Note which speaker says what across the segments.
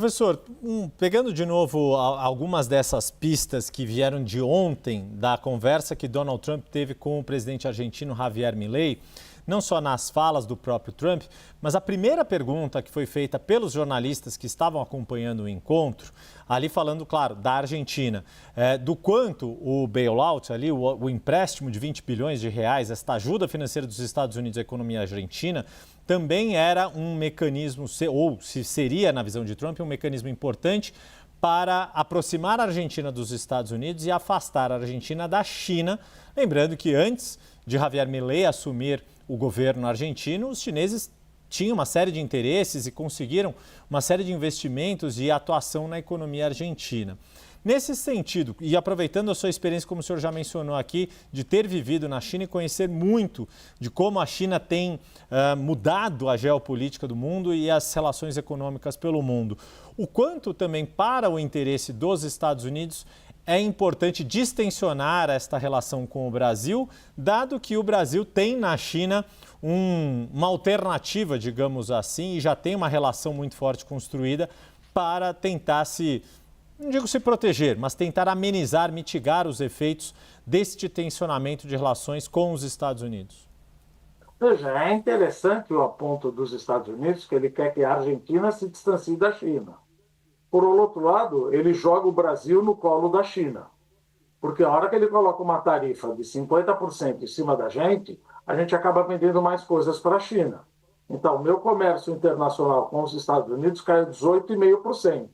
Speaker 1: Professor, pegando de novo algumas dessas pistas que vieram de ontem da conversa que Donald Trump teve com o presidente argentino Javier Milei, não só nas falas do próprio Trump, mas a primeira pergunta que foi feita pelos jornalistas que estavam acompanhando o encontro, ali falando, claro, da Argentina, do quanto o bailout ali, o empréstimo de 20 bilhões de reais, esta ajuda financeira dos Estados Unidos à economia argentina, também era um mecanismo, ou se seria, na visão de Trump, um mecanismo importante para aproximar a Argentina dos Estados Unidos e afastar a Argentina da China. Lembrando que antes de Javier Milei assumir o governo argentino, os chineses tinham uma série de interesses e conseguiram uma série de investimentos e atuação na economia argentina. Nesse sentido, e aproveitando a sua experiência, como o senhor já mencionou aqui, de ter vivido na China e conhecer muito de como a China tem mudado a geopolítica do mundo e as relações econômicas pelo mundo, o quanto também para o interesse dos Estados Unidos é importante distensionar esta relação com o Brasil, dado que o Brasil tem na China uma alternativa, digamos assim, e já tem uma relação muito forte construída para tentar não digo se proteger, mas tentar amenizar, mitigar os efeitos deste tensionamento de relações com os Estados Unidos.
Speaker 2: Veja, é interessante o aponto dos Estados Unidos, que ele quer que a Argentina se distancie da China. Por outro lado, ele joga o Brasil no colo da China. Porque a hora que ele coloca uma tarifa de 50% em cima da gente, a gente acaba vendendo mais coisas para a China. Então, o meu comércio internacional com os Estados Unidos caiu 18,5%.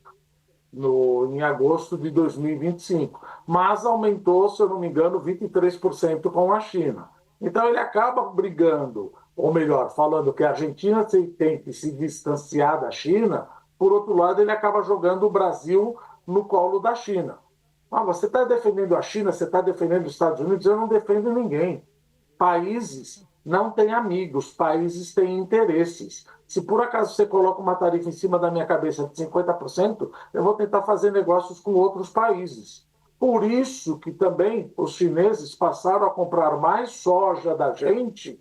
Speaker 2: Em agosto de 2025, mas aumentou, se eu não me engano, 23% com a China. Então ele acaba brigando, ou melhor, falando que a Argentina tem que se distanciar da China, por outro lado ele acaba jogando o Brasil no colo da China. Você está defendendo a China, você está defendendo os Estados Unidos, eu não defendo ninguém. Países não têm amigos, países têm interesses. Se por acaso você coloca uma tarifa em cima da minha cabeça de 50%, eu vou tentar fazer negócios com outros países. Por isso que também os chineses passaram a comprar mais soja da gente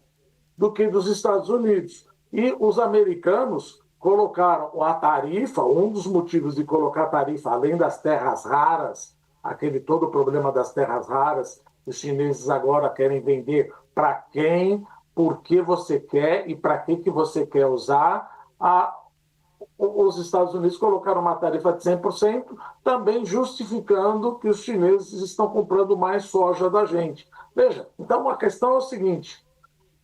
Speaker 2: do que dos Estados Unidos. E os americanos colocaram a tarifa, um dos motivos de colocar a tarifa, além das terras raras, todo o problema das terras raras, os chineses agora querem vender para quem, por que você quer e para que você quer usar. Os Estados Unidos colocaram uma tarifa de 100%, também justificando que os chineses estão comprando mais soja da gente. Veja, então a questão é o seguinte,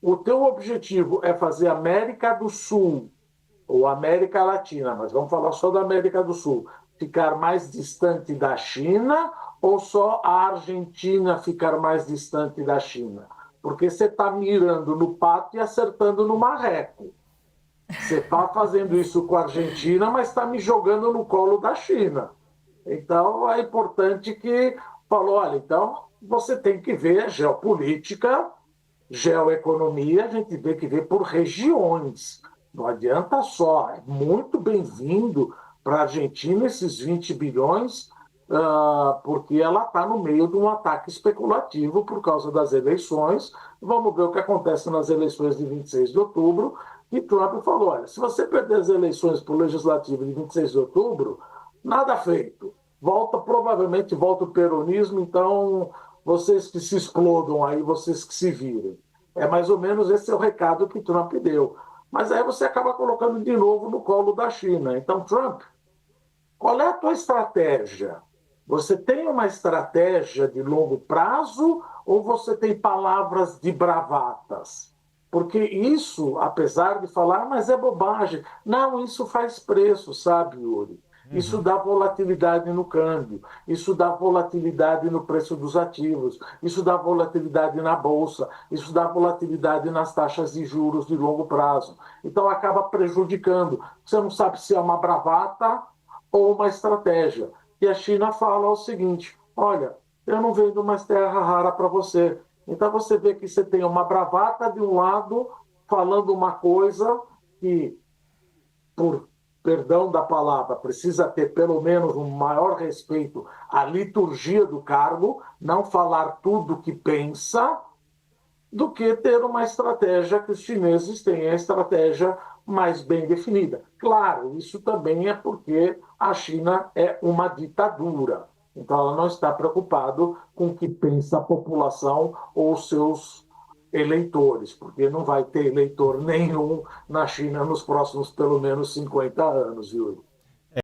Speaker 2: o teu objetivo é fazer América do Sul, ou América Latina, mas vamos falar só da América do Sul, ficar mais distante da China ou só a Argentina ficar mais distante da China? Porque você está mirando no pato e acertando no marreco. Você está fazendo isso com a Argentina, mas está me jogando no colo da China. Então, é importante que falou, olha, então você tem que ver geopolítica, geoeconomia, a gente tem que ver por regiões. Não adianta só, é muito bem-vindo para a Argentina esses 20 bilhões, porque ela está no meio de um ataque especulativo por causa das eleições. Vamos ver o que acontece nas eleições de 26 de outubro. E Trump falou, olha, se você perder as eleições para o legislativo de 26 de outubro, nada feito. Provavelmente volta o peronismo, então vocês que se explodam aí, vocês que se virem. É mais ou menos esse é o recado que Trump deu. Mas aí você acaba colocando de novo no colo da China. Então, Trump, qual é a tua estratégia? Você tem uma estratégia de longo prazo ou você tem palavras de bravatas? Porque isso, apesar de falar, mas é bobagem. Não, isso faz preço, sabe, Yuri? Isso dá volatilidade no câmbio, isso dá volatilidade no preço dos ativos, isso dá volatilidade na bolsa, isso dá volatilidade nas taxas de juros de longo prazo. Então acaba prejudicando. Você não sabe se é uma bravata ou uma estratégia. E a China fala o seguinte, olha, eu não vendo mais terra rara para você. Então você vê que você tem uma bravata de um lado falando uma coisa que, por perdão da palavra, precisa ter pelo menos um maior respeito à liturgia do cargo, não falar tudo que pensa, do que ter uma estratégia que os chineses têm, a estratégia mais bem definida. Claro, isso também é porque a China é uma ditadura. Então, ela não está preocupada com o que pensa a população ou seus eleitores, porque não vai ter eleitor nenhum na China nos próximos, pelo menos, 50 anos, Yuri.